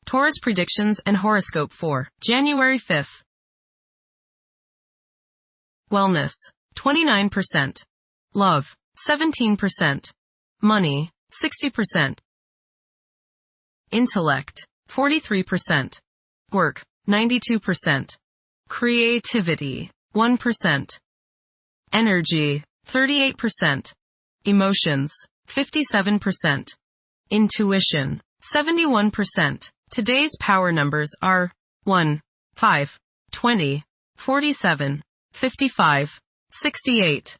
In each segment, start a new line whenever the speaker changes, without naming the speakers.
Taurus predictions and horoscope for January 5th. Wellness, 29%. Love, 17%. Money, 60%. Intellect, 43%. Work, 92%. Creativity, 1%. Energy, 38%. Emotions, 57%. Intuition, 71%. Today's power numbers are 1, 5, 20, 47, 55, 68.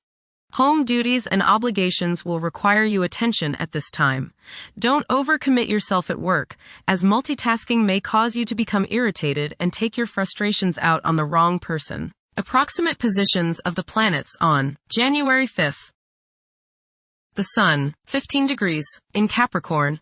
Home duties and obligations will require you attention at this time. Don't overcommit yourself at work, as multitasking may cause you to become irritated and take your frustrations out on the wrong person. Approximate positions of the planets on January 5th. The Sun, 15 degrees, in Capricorn.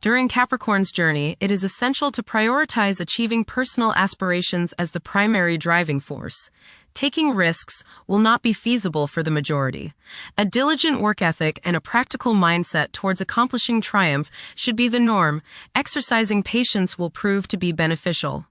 During Capricorn's journey, it is essential to prioritize achieving personal aspirations as the primary driving force. Taking risks will not be feasible for the majority. A diligent work ethic and a practical mindset towards accomplishing triumph should be the norm. Exercising patience will prove to be beneficial.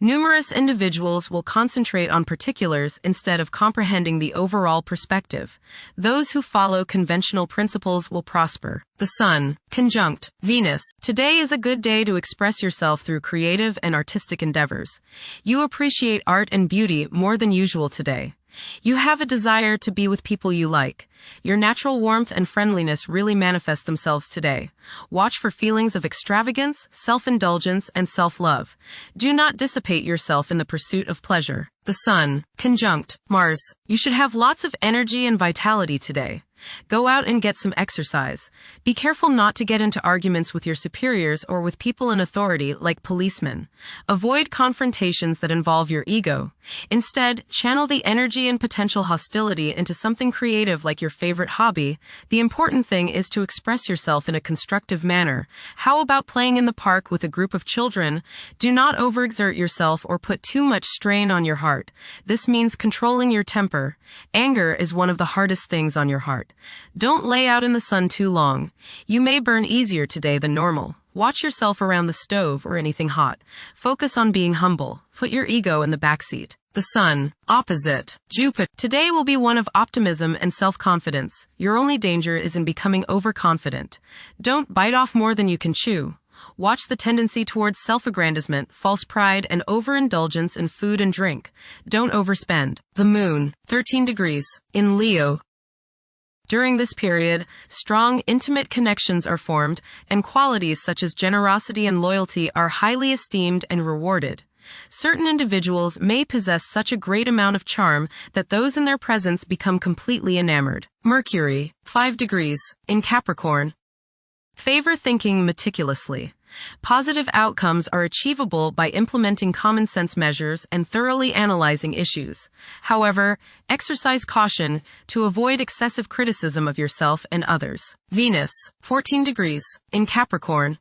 Numerous individuals will concentrate on particulars instead of comprehending the overall perspective. Those who follow conventional principles will prosper. The Sun, conjunct Venus. Today is a good day to express yourself through creative and artistic endeavors. You appreciate art and beauty more than usual today. You have a desire to be with people you like. Your natural warmth and friendliness really manifest themselves today. Watch for feelings of extravagance, self-indulgence, and self-love. Do not dissipate yourself in the pursuit of pleasure. The Sun, conjunct Mars. You should have lots of energy and vitality today. Go out and get some exercise. Be careful not to get into arguments with your superiors or with people in authority like policemen. Avoid confrontations that involve your ego. Instead, channel the energy and potential hostility into something creative like your favorite hobby. The important thing is to express yourself in a constructive manner. How about playing in the park with a group of children? Do not overexert yourself or put too much strain on your heart. This means controlling your temper. Anger is one of the hardest things on your heart. Don't lay out in the sun too long. You may burn easier today than normal. Watch yourself around the stove or anything hot. Focus on being humble. Put your ego in the backseat. The Sun, opposite Jupiter. Today will be one of optimism and self-confidence. Your only danger is in becoming overconfident. Don't bite off more than you can chew. Watch the tendency towards self-aggrandizement, false pride, and overindulgence in food and drink. Don't overspend. The Moon, 13 degrees, in Leo. During this period, strong, intimate connections are formed, and qualities such as generosity and loyalty are highly esteemed and rewarded. Certain individuals may possess such a great amount of charm that those in their presence become completely enamored. Mercury, 5 degrees, in Capricorn. Favor thinking meticulously. Positive outcomes are achievable by implementing common sense measures and thoroughly analyzing issues. However, exercise caution to avoid excessive criticism of yourself and others. Venus, 14 degrees, in Capricorn.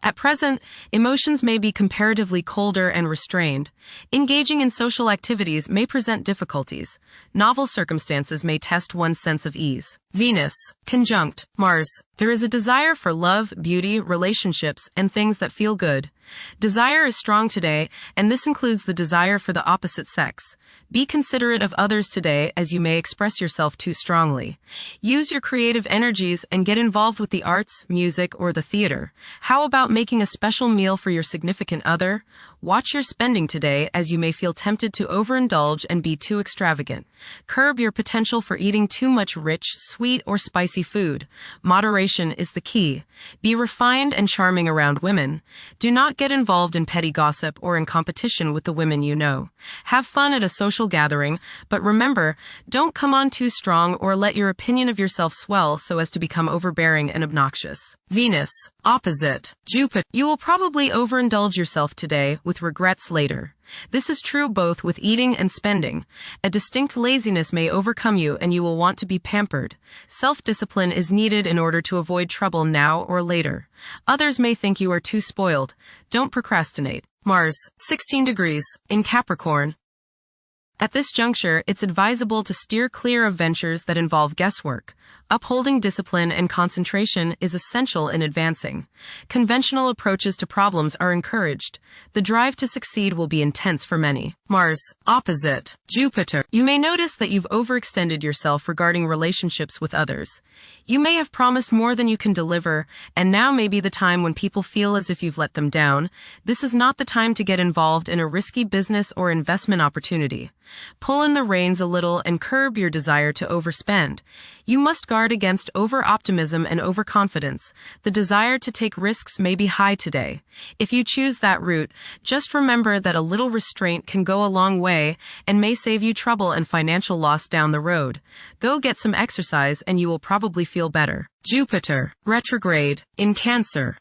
At present, emotions may be comparatively colder and restrained. Engaging in social activities may present difficulties. Novel circumstances may test one's sense of ease. Venus, conjunct Mars. There is a desire for love, beauty, relationships, and things that feel good. Desire is strong today, and this includes the desire for the opposite sex. Be considerate of others today, as you may express yourself too strongly. Use your creative energies and get involved with the arts, music, or the theater. How about making a special meal for your significant other? Watch your spending today, as you may feel tempted to overindulge and be too extravagant. Curb your potential for eating too much rich, sweet, or spicy food. Moderation is the key. Be refined and charming around women. Do not get involved in petty gossip or in competition with the women you know. Have fun at a social gathering, but remember, don't come on too strong or let your opinion of yourself swell so as to become overbearing and obnoxious. Venus, opposite Jupiter. You will probably overindulge yourself today with regrets later. This is true both with eating and spending. A distinct laziness may overcome you and you will want to be pampered. Self-discipline is needed in order to avoid trouble now or later. Others may think you are too spoiled. Don't procrastinate. Mars, 16 degrees, in Capricorn. At this juncture, it's advisable to steer clear of ventures that involve guesswork. Upholding discipline and concentration is essential in advancing. Conventional approaches to problems are encouraged. The drive to succeed will be intense for many. Mars, opposite Jupiter. You may notice that you've overextended yourself regarding relationships with others. You may have promised more than you can deliver, and now may be the time when people feel as if you've let them down. This is not the time to get involved in a risky business or investment opportunity. Pull in the reins a little and curb your desire to overspend. You must guard against over-optimism and overconfidence. The desire to take risks may be high today. If you choose that route, just remember that a little restraint can go a long way and may save you trouble and financial loss down the road. Go get some exercise and you will probably feel better. Jupiter, retrograde, in Cancer.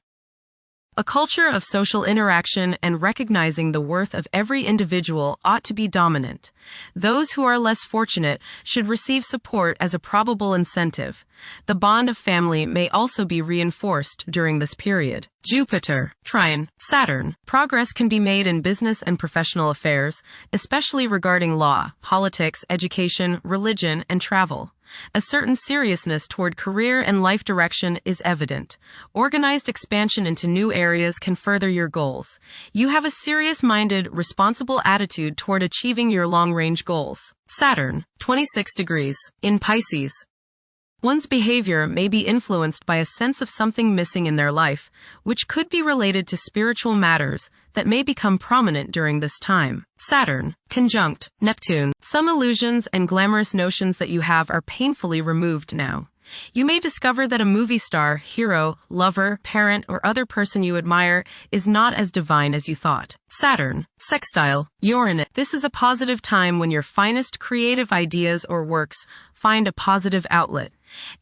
A culture of social interaction and recognizing the worth of every individual ought to be dominant. Those who are less fortunate should receive support as a probable incentive. The bond of family may also be reinforced during this period. Jupiter, trine, Saturn. Progress can be made in business and professional affairs, especially regarding law, politics, education, religion, and travel. A certain seriousness toward career and life direction is evident. Organized expansion into new areas can further your goals. You have a serious-minded, responsible attitude toward achieving your long-range goals. Saturn, 26 degrees, in Pisces. One's behavior may be influenced by a sense of something missing in their life, which could be related to spiritual matters that may become prominent during this time. Saturn, conjunct Neptune. Some illusions and glamorous notions that you have are painfully removed now. You may discover that a movie star, hero, lover, parent, or other person you admire is not as divine as you thought. Saturn, sextile Uranus. This is a positive time when your finest creative ideas or works find a positive outlet.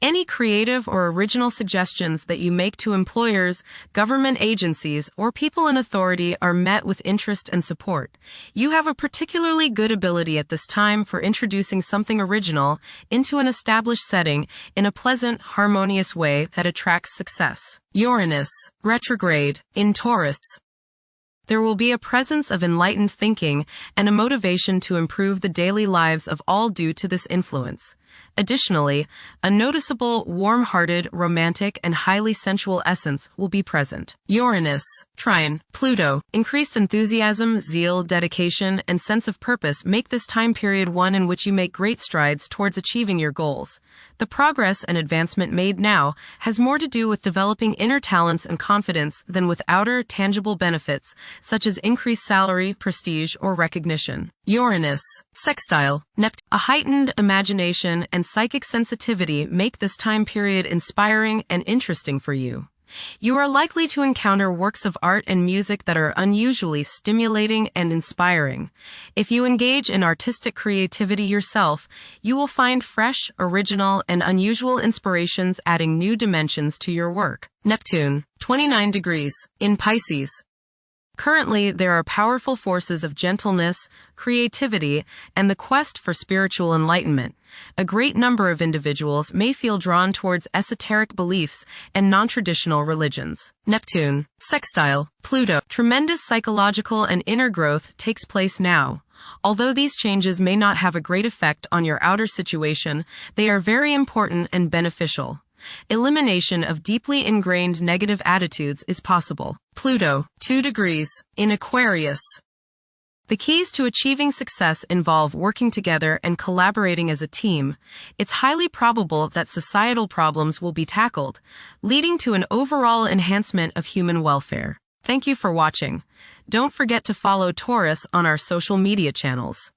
Any creative or original suggestions that you make to employers, government agencies, or people in authority are met with interest and support. You have a particularly good ability at this time for introducing something original into an established setting in a pleasant, harmonious way that attracts success. Uranus, retrograde, in Taurus. There will be a presence of enlightened thinking and a motivation to improve the daily lives of all due to this influence. Additionally, a noticeable, warm-hearted, romantic, and highly sensual essence will be present. Uranus, trine, Pluto. Increased enthusiasm, zeal, dedication, and sense of purpose make this time period one in which you make great strides towards achieving your goals. The progress and advancement made now has more to do with developing inner talents and confidence than with outer, tangible benefits, such as increased salary, prestige, or recognition. Uranus, sextile Neptune. A heightened imagination and psychic sensitivity make this time period inspiring and interesting for you. You are likely to encounter works of art and music that are unusually stimulating and inspiring. If you engage in artistic creativity yourself, you will find fresh, original, and unusual inspirations adding new dimensions to your work. Neptune, 29 degrees, in Pisces. Currently, there are powerful forces of gentleness, creativity, and the quest for spiritual enlightenment. A great number of individuals may feel drawn towards esoteric beliefs and non-traditional religions. Neptune, sextile Pluto. Tremendous psychological and inner growth takes place now. Although these changes may not have a great effect on your outer situation, they are very important and beneficial. Elimination of deeply ingrained negative attitudes is possible. Pluto, 2 degrees, in Aquarius. The keys to achieving success involve working together and collaborating as a team. It's highly probable that societal problems will be tackled, leading to an overall enhancement of human welfare. Thank you for watching. Don't forget to follow Taurus on our social media channels.